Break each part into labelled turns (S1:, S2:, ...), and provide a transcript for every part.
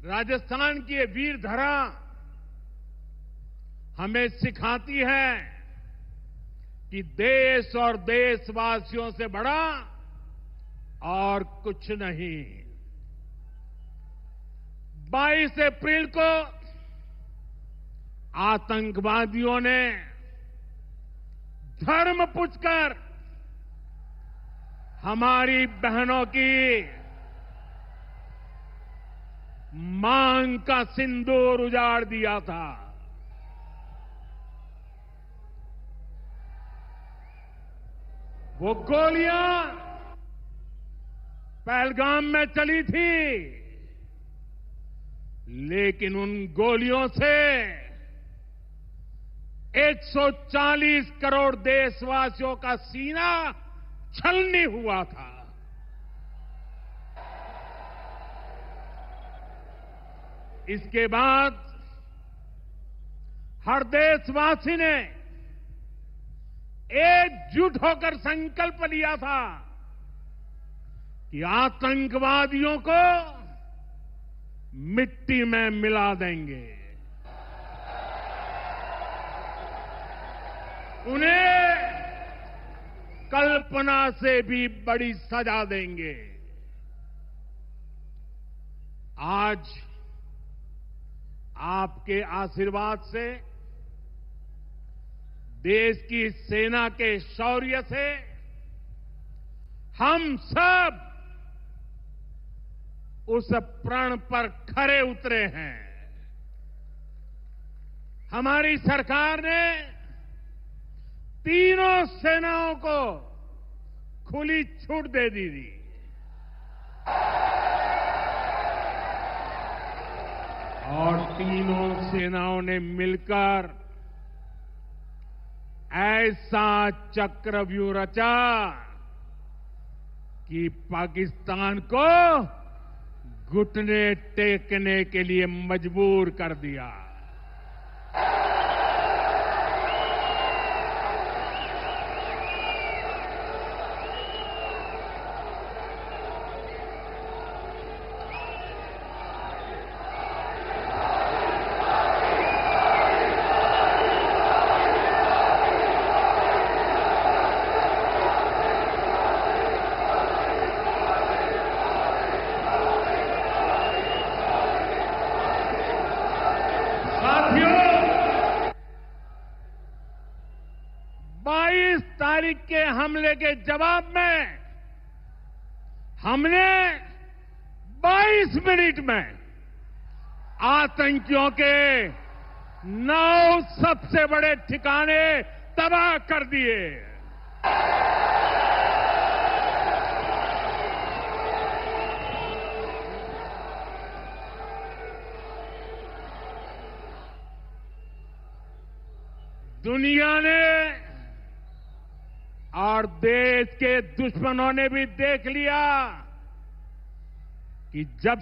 S1: राजस्थान की ये वीर धरा हमें सिखाती है कि देश और देशवासियों से बड़ा और कुछ नहीं। 22 अप्रैल को आतंकवादियों ने धर्म पूछकर हमारी बहनों की मांग का सिंदूर उजाड़ दिया था। वो गोलियां पहलगाम में चली थी, लेकिन उन गोलियों से 140 करोड़ देशवासियों का सीना छलनी हुआ था। इसके बाद हर देशवासी ने एकजुट होकर संकल्प लिया था कि आतंकवादियों को मिट्टी में मिला देंगे, उन्हें कल्पना से भी बड़ी सजा देंगे। आज आपके आशीर्वाद से, देश की सेना के शौर्य से हम सब उस प्रण पर खरे उतरे हैं। हमारी सरकार ने तीनों सेनाओं को खुली छूट दे दी थी। और तीनों सेनाओं ने मिलकर ऐसा चक्रव्यूह रचा कि पाकिस्तान को घुटने टेकने के लिए मजबूर कर दिया। तारीख के हमले के जवाब में हमने 22 मिनट में आतंकियों के 9 सबसे बड़े ठिकाने तबाह कर दिए। दुनिया ने और देश के दुश्मनों ने भी देख लिया कि जब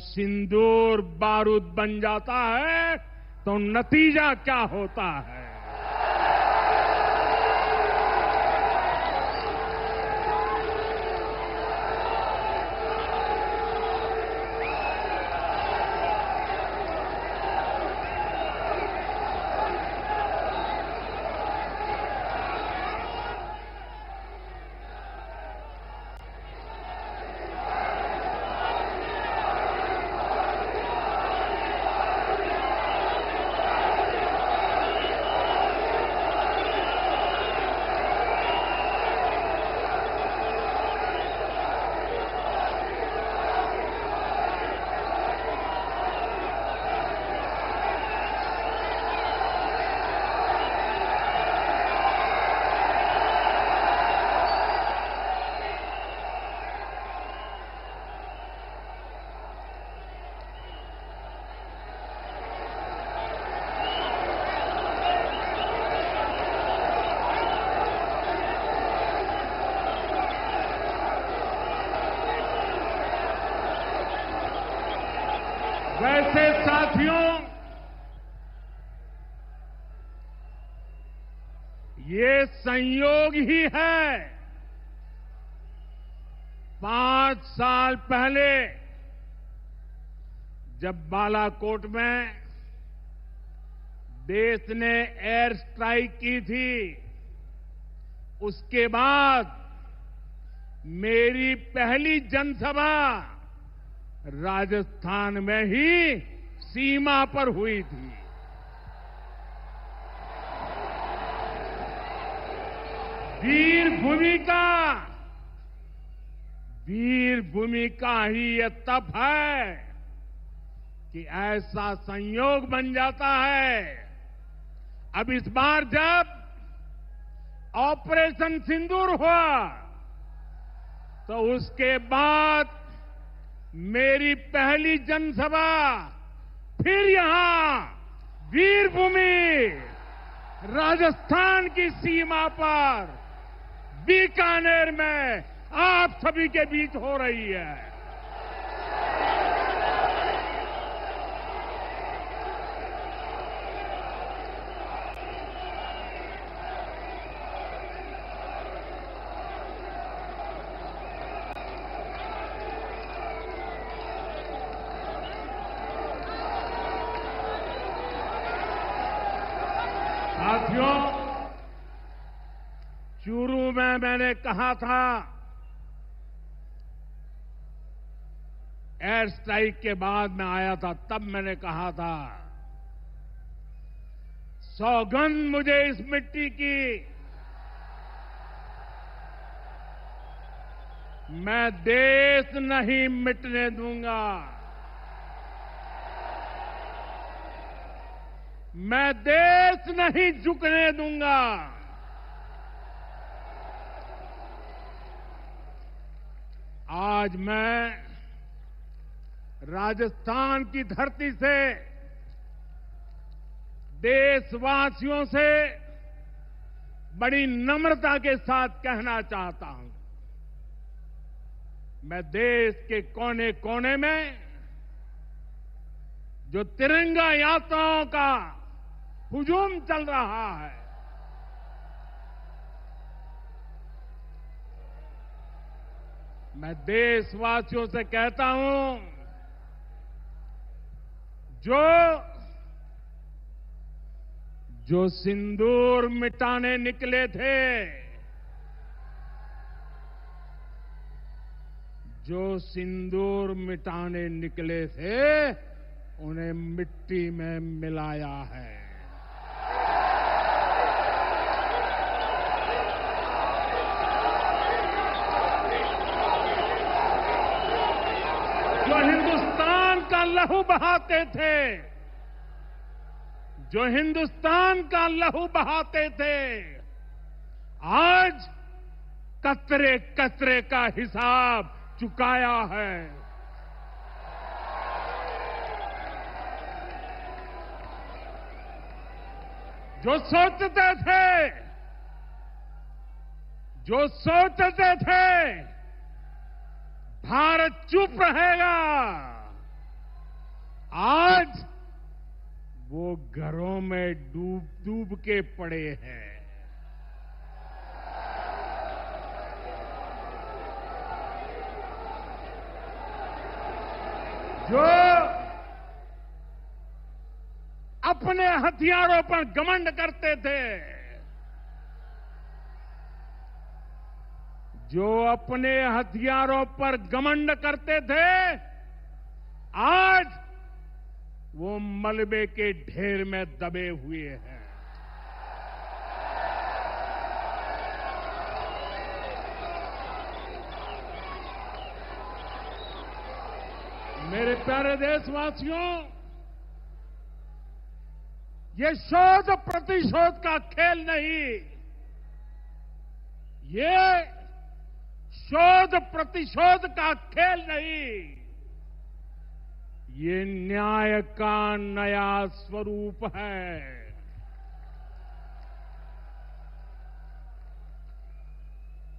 S1: सिंदूर बारूद बन जाता है तो नतीजा क्या होता है। वैसे साथियों, ये संयोग ही है 5 5 साल पहले जब बालाकोट में देश ने एयर स्ट्राइक की थी, उसके बाद मेरी पहली जनसभा राजस्थान में ही सीमा पर हुई थी। वीर भूमि का ही यह तप है कि ऐसा संयोग बन जाता है। अब इस बार जब ऑपरेशन सिंदूर हुआ तो उसके बाद मेरी पहली जनसभा फिर यहां वीर भूमि राजस्थान की सीमा पर बीकानेर में आप सभी के बीच हो रही है। साथियों, चूरू में मैंने कहा था, एयर स्ट्राइक के बाद मैं आया था, तब मैंने कहा था, सौगंध मुझे इस मिट्टी की, मैं देश नहीं मिटने दूंगा, मैं देश नहीं झुकने दूंगा। आज मैं राजस्थान की धरती से देशवासियों से बड़ी नम्रता के साथ कहना चाहता हूं, मैं देश के कोने कोने में जो तिरंगा यात्राओं का हुजूम चल रहा है, मैं देशवासियों से कहता हूं, जो सिंदूर मिटाने निकले थे, जो सिंदूर मिटाने निकले थे, उन्हें मिट्टी में मिलाया है। जो हिंदुस्तान का लहू बहाते थे, जो हिंदुस्तान का लहू बहाते थे, आज कतरे कतरे का हिसाब चुकाया है। जो सोचते थे भारत चुप रहेगा, आज वो घरों में डूब डूब के पड़े हैं। जो अपने हथियारों पर घमंड करते थे, जो अपने हथियारों पर घमंड करते थे, आज वो मलबे के ढेर में दबे हुए हैं। मेरे प्यारे देशवासियों, ये शोध प्रतिशोध का खेल नहीं, ये शोध प्रतिशोध का खेल नहीं, ये न्याय का नया स्वरूप है।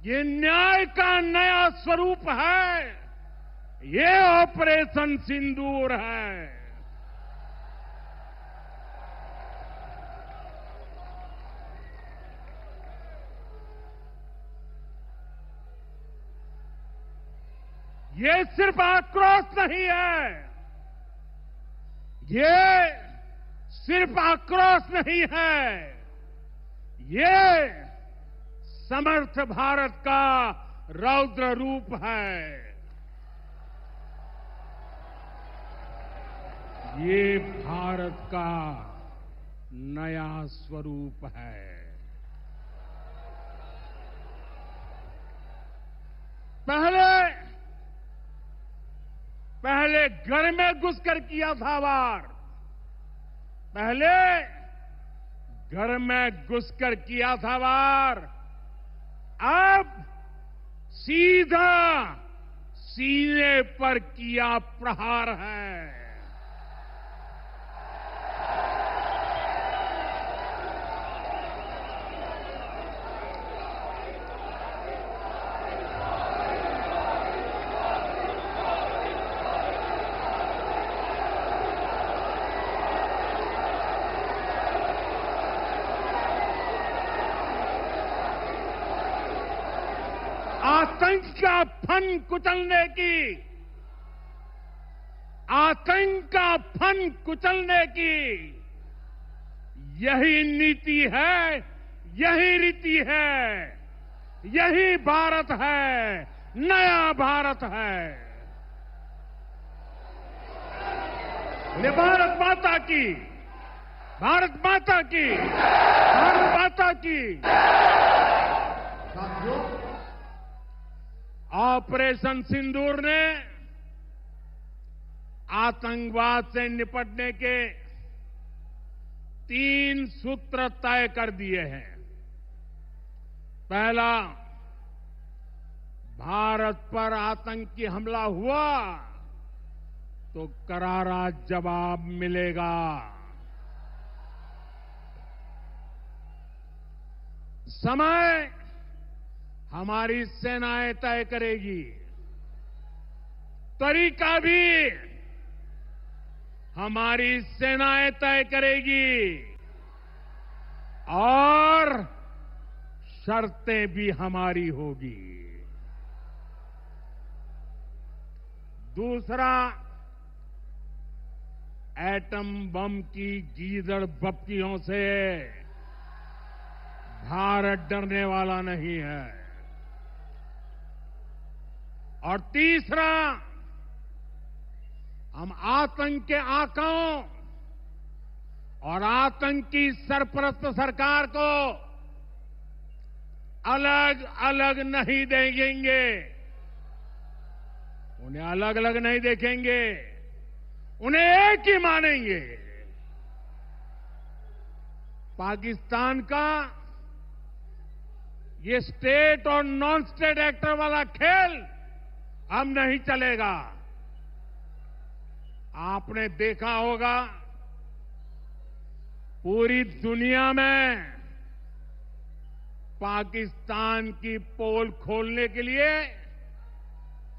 S1: ये न्याय का नया स्वरूप है। ये ऑपरेशन सिंदूर है। ये सिर्फ आक्रोश नहीं है, ये सिर्फ आक्रोश नहीं है, ये समर्थ भारत का रौद्र रूप है। ये भारत का नया स्वरूप है। पहले घर में घुसकर किया था वार, पहले घर में घुसकर किया था वार, अब सीधा सीने पर किया प्रहार है। आतंक का फन कुचलने की, आतंक का फन कुचलने की यही नीति है, यही रीति है, यही भारत है, नया भारत है। ये भारत माता की, भारत माता की, भारत माता की। साथियों, ऑपरेशन सिंदूर ने आतंकवाद से निपटने के 3 सूत्र तय कर दिए हैं। पहला, भारत पर आतंकी हमला हुआ तो करारा जवाब मिलेगा। समय हमारी सेनाएं तय करेगी, तरीका भी हमारी सेनाएं तय करेगी और शर्तें भी हमारी होगी। दूसरा, एटम बम की गीदड़ बप्तियों से भारत डरने वाला नहीं है। और तीसरा, हम आतंक के आकाओं और आतंकी सरपरस्त सरकार को अलग अलग नहीं देखेंगे, उन्हें अलग अलग नहीं देखेंगे, उन्हें एक ही मानेंगे। पाकिस्तान का ये स्टेट और नॉन स्टेट एक्टर वाला खेल अब नहीं चलेगा। आपने देखा होगा, पूरी दुनिया में पाकिस्तान की पोल खोलने के लिए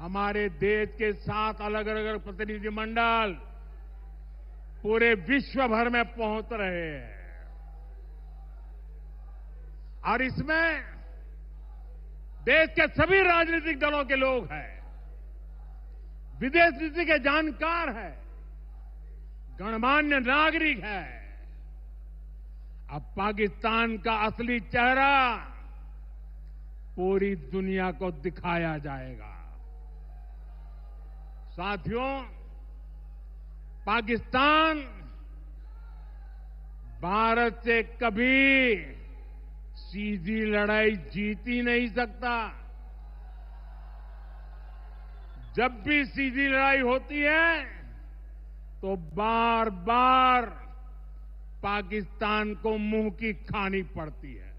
S1: हमारे देश के 7 अलग अलग प्रतिनिधिमंडल पूरे विश्व भर में पहुंच रहे हैं। और इसमें देश के सभी राजनीतिक दलों के लोग हैं, विदेश नीति के जानकार हैं, गणमान्य नागरिक हैं। अब पाकिस्तान का असली चेहरा पूरी दुनिया को दिखाया जाएगा। साथियों, पाकिस्तान भारत से कभी सीधी लड़ाई जीत ही नहीं सकता। जब भी सीधी लड़ाई होती है तो बार बार पाकिस्तान को मुंह की खानी पड़ती है।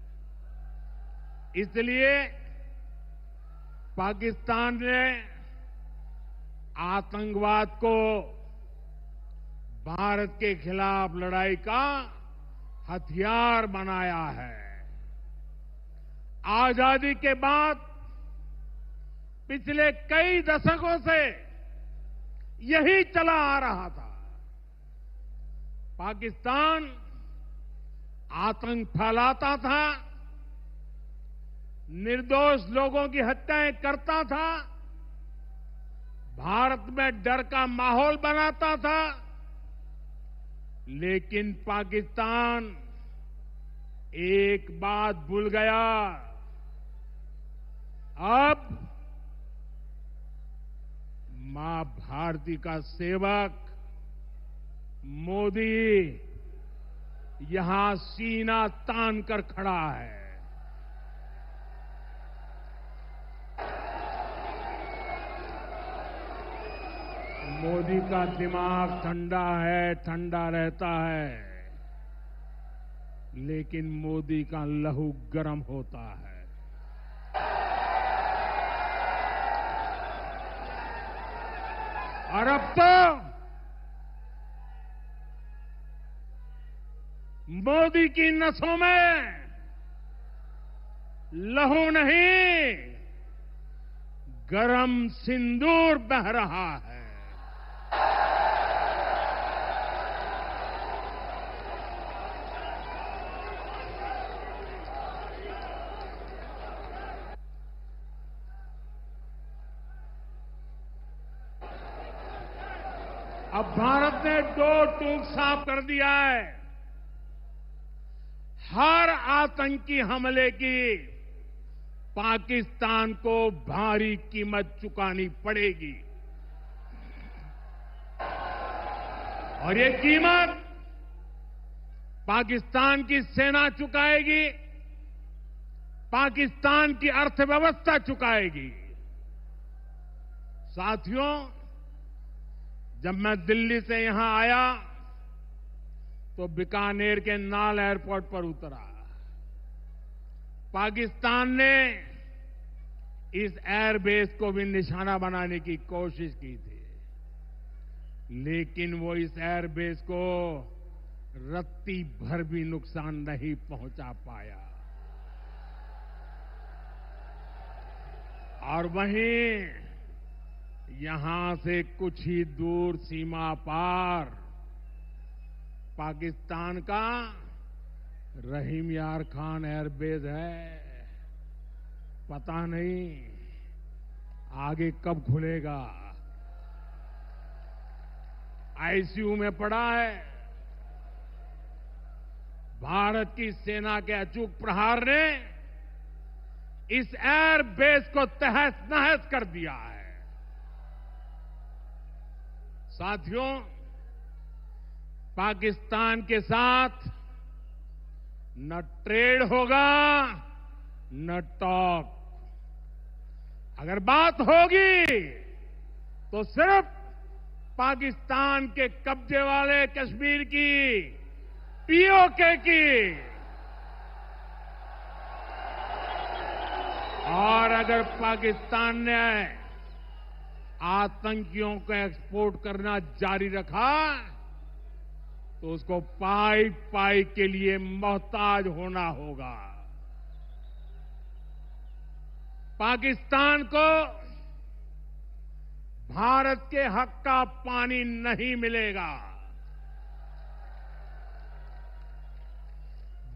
S1: इसलिए पाकिस्तान ने आतंकवाद को भारत के खिलाफ लड़ाई का हथियार बनाया है। आजादी के बाद पिछले कई दशकों से यही चला आ रहा था। पाकिस्तान आतंक फैलाता था, निर्दोष लोगों की हत्याएं करता था, भारत में डर का माहौल बनाता था, लेकिन पाकिस्तान एक बात भूल गया। अब मां भारती का सेवक मोदी यहां सीना तान कर खड़ा है। मोदी का दिमाग ठंडा है, ठंडा रहता है, लेकिन मोदी का लहू गर्म होता है। और अब तो मोदी की नसों में लहू नहीं, गरम सिंदूर बह रहा है। अब भारत ने दो टूक साफ कर दिया है। हर आतंकी हमले की पाकिस्तान को भारी कीमत चुकानी पड़ेगी, और ये कीमत पाकिस्तान की सेना चुकाएगी, पाकिस्तान की अर्थव्यवस्था चुकाएगी। साथियों, जब मैं दिल्ली से यहां आया तो बीकानेर के नाल एयरपोर्ट पर उतरा। पाकिस्तान ने इस एयरबेस को भी निशाना बनाने की कोशिश की थी, लेकिन वो इस एयरबेस को रत्ती भर भी नुकसान नहीं पहुंचा पाया। और वहीं यहां से कुछ ही दूर सीमा पार पाकिस्तान का रहीम यार खान एयरबेस है। पता नहीं आगे कब खुलेगा। आईसीयू में पड़ा है। भारत की सेना के अचूक प्रहार ने इस एयरबेस को तहस नहस कर दिया है। साथियों, पाकिस्तान के साथ न ट्रेड होगा न टॉक। अगर बात होगी तो सिर्फ पाकिस्तान के कब्जे वाले कश्मीर की, पीओके की। और अगर पाकिस्तान ने आतंकियों को एक्सपोर्ट करना जारी रखा तो उसको पाई पाई के लिए मोहताज होना होगा। पाकिस्तान को भारत के हक का पानी नहीं मिलेगा।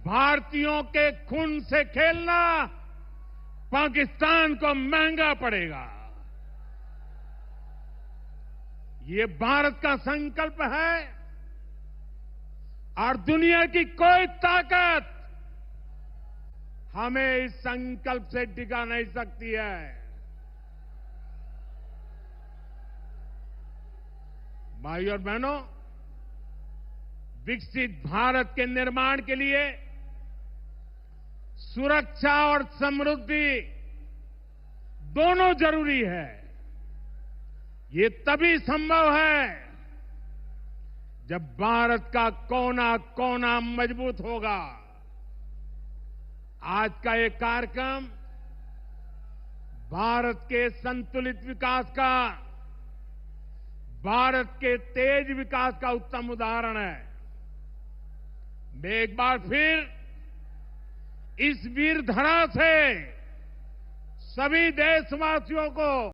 S1: भारतीयों के खून से खेलना पाकिस्तान को महंगा पड़ेगा। ये भारत का संकल्प है और दुनिया की कोई ताकत हमें इस संकल्प से टिका नहीं सकती है। भाइयों और बहनों, विकसित भारत के निर्माण के लिए सुरक्षा और समृद्धि दोनों जरूरी है। ये तभी संभव है जब भारत का कोना कोना मजबूत होगा। आज का ये कार्यक्रम भारत के संतुलित विकास का, भारत के तेज विकास का उत्तम उदाहरण है। मैं एक बार फिर इस वीर धरा से सभी देशवासियों को